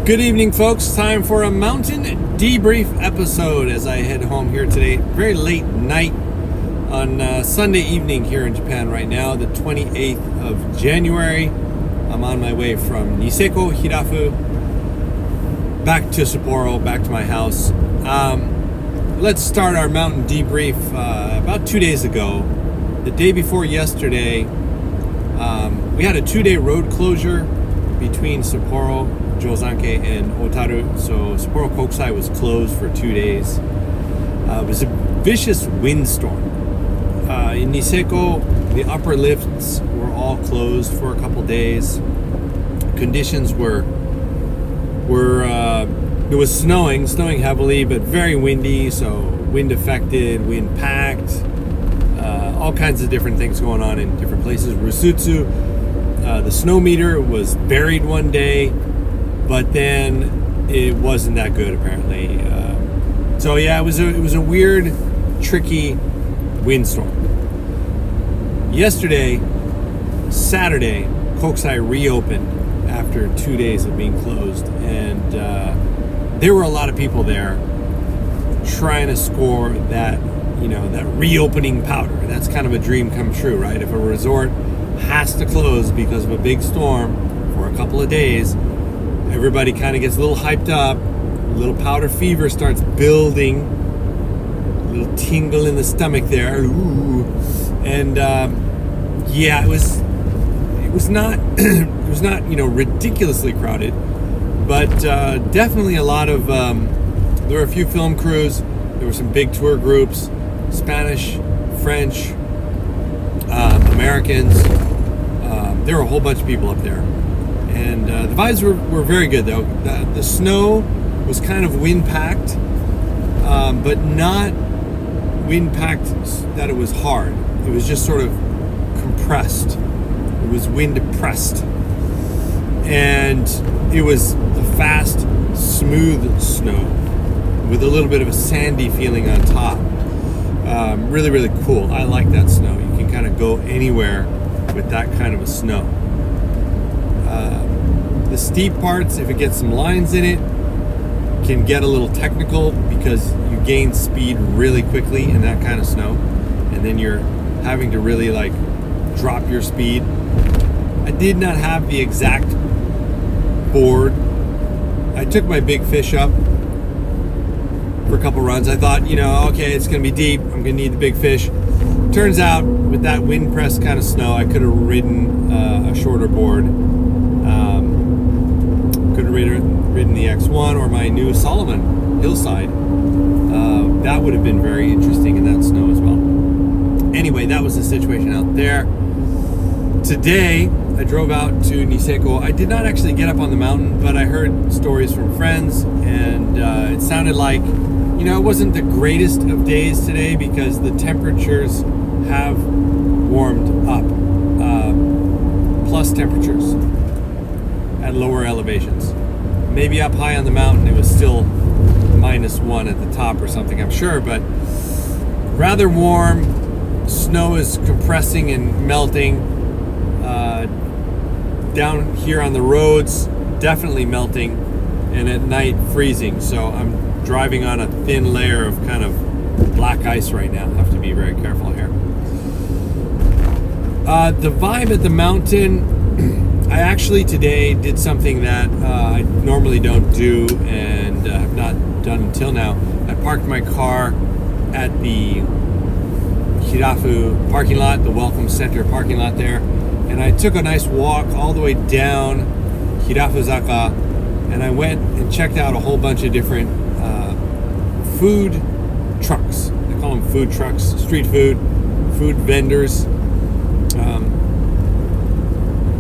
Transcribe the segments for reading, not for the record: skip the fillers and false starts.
Good evening, folks. Time for a mountain debrief episode as I head home here today. Very late night on Sunday evening here in Japan right now, the 28th of January. I'm on my way from Niseko, Hirafu, back to Sapporo, back to my house. Let's start our mountain debrief about 2 days ago. The day before yesterday, we had a 2-day road closure between Sapporo, Jozanke, and Otaru. So Sapporo Kokusai was closed for 2 days. It was a vicious windstorm. In Niseko, the upper lifts were all closed for a couple days. Conditions were it was snowing heavily, but very windy, so wind affected, wind packed, all kinds of different things going on in different places. Rusutsu, the snow meter was buried one day, but then it wasn't that good apparently. So yeah, it was a weird, tricky windstorm. Yesterday, Saturday, Kokusai reopened after 2 days of being closed, and there were a lot of people there trying to score that, that reopening powder. That's kind of a dream come true, right? If a resort has to close because of a big storm for a couple of days, everybody kind of gets a little hyped up, a little powder fever starts building, a little tingle in the stomach there. Ooh. And yeah, it was not ridiculously crowded, but definitely a lot of there were a few film crews, there were some big tour groups, Spanish, French, Americans. There were a whole bunch of people up there, and the vibes were very good though. The snow was kind of wind packed, but not wind packed that it was hard. It was just sort of compressed. It was wind pressed, and it was a fast, smooth snow with a little bit of a sandy feeling on top. Really, really cool. I like that snow. You can kind of go anywhere with that kind of a snow. The steep parts, if it gets some lines in it, can get a little technical because you gain speed really quickly in that kind of snow, and then you're having to really like drop your speed. I did not have the exact board. I took my big fish up for a couple runs. I thought, okay, it's gonna be deep, I'm gonna need the big fish. Turns out, with that wind pressed kind of snow, I could have ridden a shorter board. Could have ridden the X1 or my new Solomon Hillside. That would have been very interesting in that snow as well. Anyway, that was the situation out there. Today, I drove out to Niseko. I did not actually get up on the mountain, but I heard stories from friends, and it sounded like, it wasn't the greatest of days today because the temperatures have warmed up. Plus temperatures at lower elevations. Maybe up high on the mountain, it was still -1 at the top or something, I'm sure, but rather warm. Snow is compressing and melting. Down here on the roads, definitely melting, and at night freezing. So I'm driving on a thin layer of kind of black ice right now. I have to be very careful here. The vibe at the mountain, I actually today did something that I normally don't do and have not done until now. I parked my car at the Hirafu parking lot, the Welcome Center parking lot there, and I took a nice walk all the way down Hirafuzaka, and I went and checked out a whole bunch of different food trucks. They call them food trucks, street food vendors.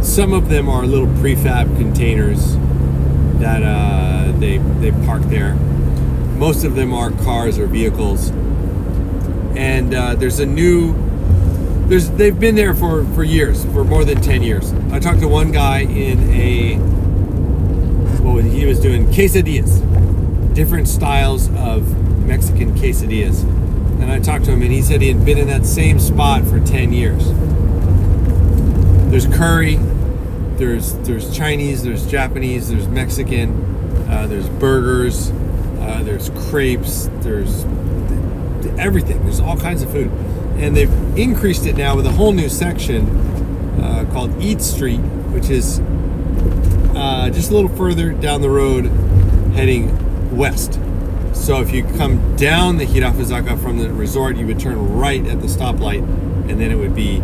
Some of them are little prefab containers that they park there. Most of them are cars or vehicles. And they've been there for years, for more than 10 years. I talked to one guy in he was doing quesadillas, different styles of Mexican quesadillas. And I talked to him, and he said he had been in that same spot for 10 years. There's curry, there's Chinese, there's Japanese, there's Mexican. There's burgers, there's crepes, there's everything. There's all kinds of food. And they've increased it now with a whole new section called Eat Street, which is just a little further down the road heading west. So if you come down the Hirafuzaka from the resort, you would turn right at the stoplight, and then it would be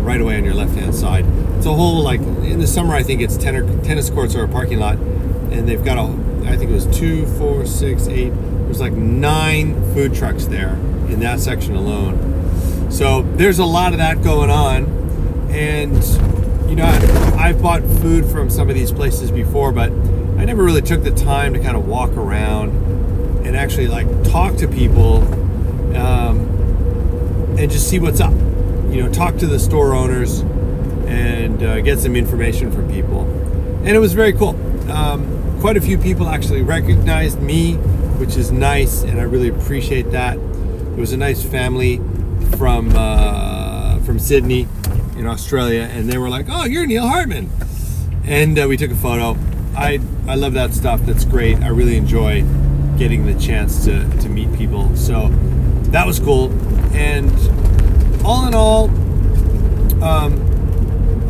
right away on your left-hand side. It's a whole, like, in the summer, I think it's tennis courts or a parking lot, and they've got I think it was 2, 4, 6, 8, there's like 9 food trucks there in that section alone. So there's a lot of that going on, and you know, I've bought food from some of these places before, but I never really took the time to kind of walk around and actually like talk to people and just see what's up. You know, talk to the store owners and get some information from people. And it was very cool. Quite a few people actually recognized me, which is nice, and I really appreciate that. It was a nice family from Sydney in Australia, and they were like, "Oh, you're Neil Hartman," and we took a photo. I love that stuff. That's great. I really enjoy getting the chance to meet people. So that was cool. And all in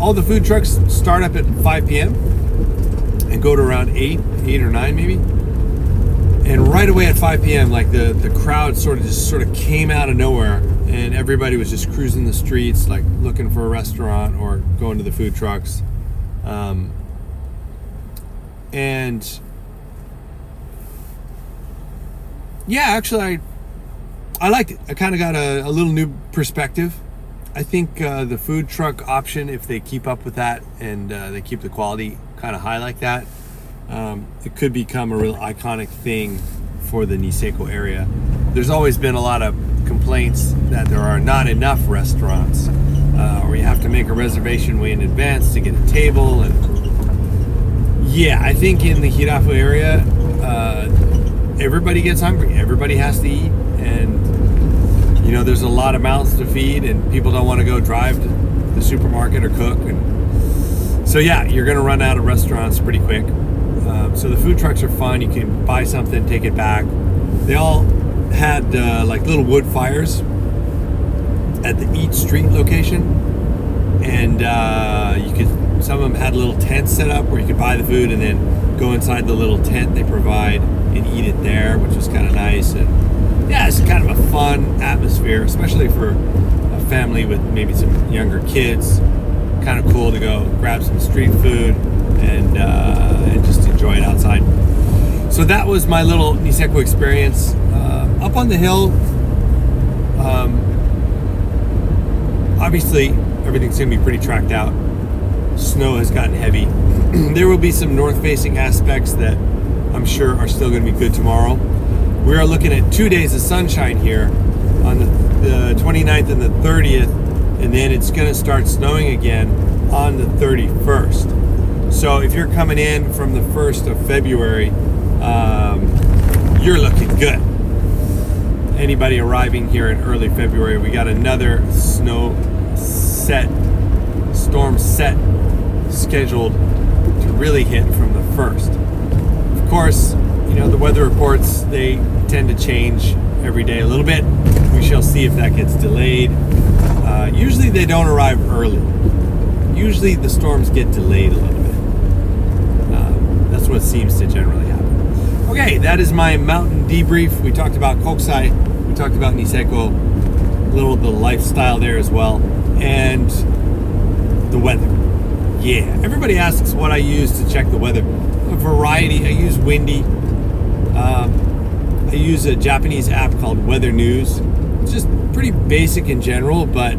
all the food trucks start up at 5 p.m. and go to around 8 or 9 maybe. And right away at 5 p.m., like the crowd sort of came out of nowhere, and everybody was just cruising the streets, like looking for a restaurant or going to the food trucks. And yeah, actually, I liked it. I kind of got a little new perspective. I think the food truck option, if they keep up with that and they keep the quality kind of high like that, it could become a real iconic thing for the Niseko area. There's always been a lot of complaints that there are not enough restaurants, or you have to make a reservation way in advance to get a table. And yeah, I think in the Hirafu area, everybody gets hungry. Everybody has to eat, and you know, there's a lot of mouths to feed, and people don't want to go drive to the supermarket or cook. And so yeah, you're going to run out of restaurants pretty quick. So the food trucks are fun. You can buy something, take it back. They all had like little wood fires at the Eat Street location, and some of them had little tents set up where you could buy the food and then go inside the little tent they provide and eat it there, which was kind of nice. And yeah, it's kind of a fun atmosphere, especially for a family with maybe some younger kids. Kind of cool to go grab some street food and just enjoy it outside. So that was my little Niseko experience. Up on the hill, obviously everything's going to be pretty tracked out. Snow has gotten heavy. There will be some north-facing aspects that I'm sure are still going to be good tomorrow. We are looking at 2 days of sunshine here on the 29th and the 30th, and then it's going to start snowing again on the 31st. So if you're coming in from the 1st of February, you're looking good. Anybody arriving here in early February, we got another storm set scheduled to really hit from the 1st. Of course, you know, the weather reports, they tend to change every day a little bit. We shall see if that gets delayed. Usually they don't arrive early. Usually the storms get delayed a little bit. That's what seems to generally happen. Okay, that is my mountain debrief. We talked about Kokusai, we talked about Niseko, a little of the lifestyle there as well, and the weather. Yeah, everybody asks what I use to check the weather. A variety. I use Windy. I use a Japanese app called Weather News. It's just pretty basic in general, but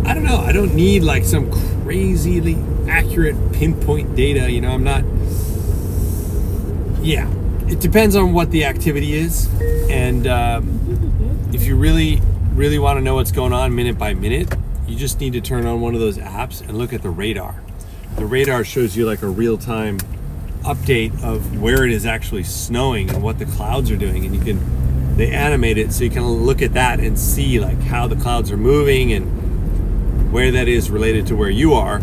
I don't know. I don't need like some crazily accurate pinpoint data. You know, I'm not. Yeah, it depends on what the activity is, and if you really want to know what's going on minute by minute, you just need to turn on one of those apps and look at the radar. The radar shows you like a real-time update of where it is actually snowing and what the clouds are doing, and they animate it so you can look at that and see like how the clouds are moving and where that is related to where you are.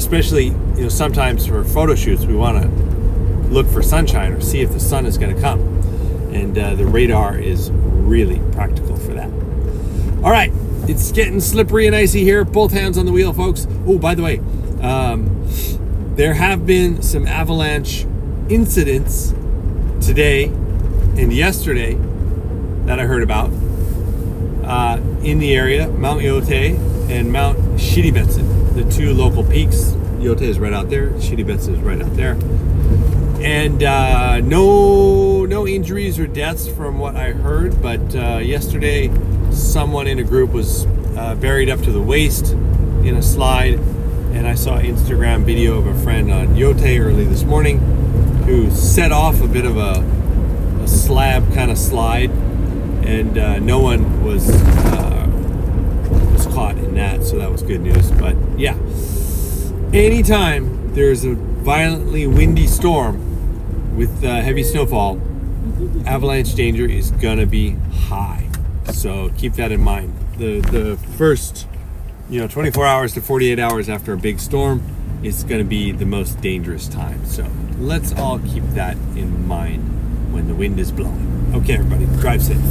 especially, you know, sometimes for photo shoots, we want to look for sunshine or see if the sun is going to come. And the radar is really practical for that. All right, it's getting slippery and icy here. Both hands on the wheel, folks. Oh, by the way, there have been some avalanche incidents today and yesterday that I heard about in the area, Mount Yote and Mount Shiribetsu, the two local peaks. Yote is right out there, Shiribetsu is right out there. And no injuries or deaths from what I heard, but yesterday someone in a group was buried up to the waist in a slide, and I saw an Instagram video of a friend on Yote early this morning who set off a bit of a slab kind of slide, and no one was caught in that, so that was good news. But yeah, anytime there's a violently windy storm with heavy snowfall, avalanche danger is gonna be high. So keep that in mind. The first, 24 hours to 48 hours after a big storm is gonna be the most dangerous time. So let's all keep that in mind when the wind is blowing. Okay, everybody, drive safe.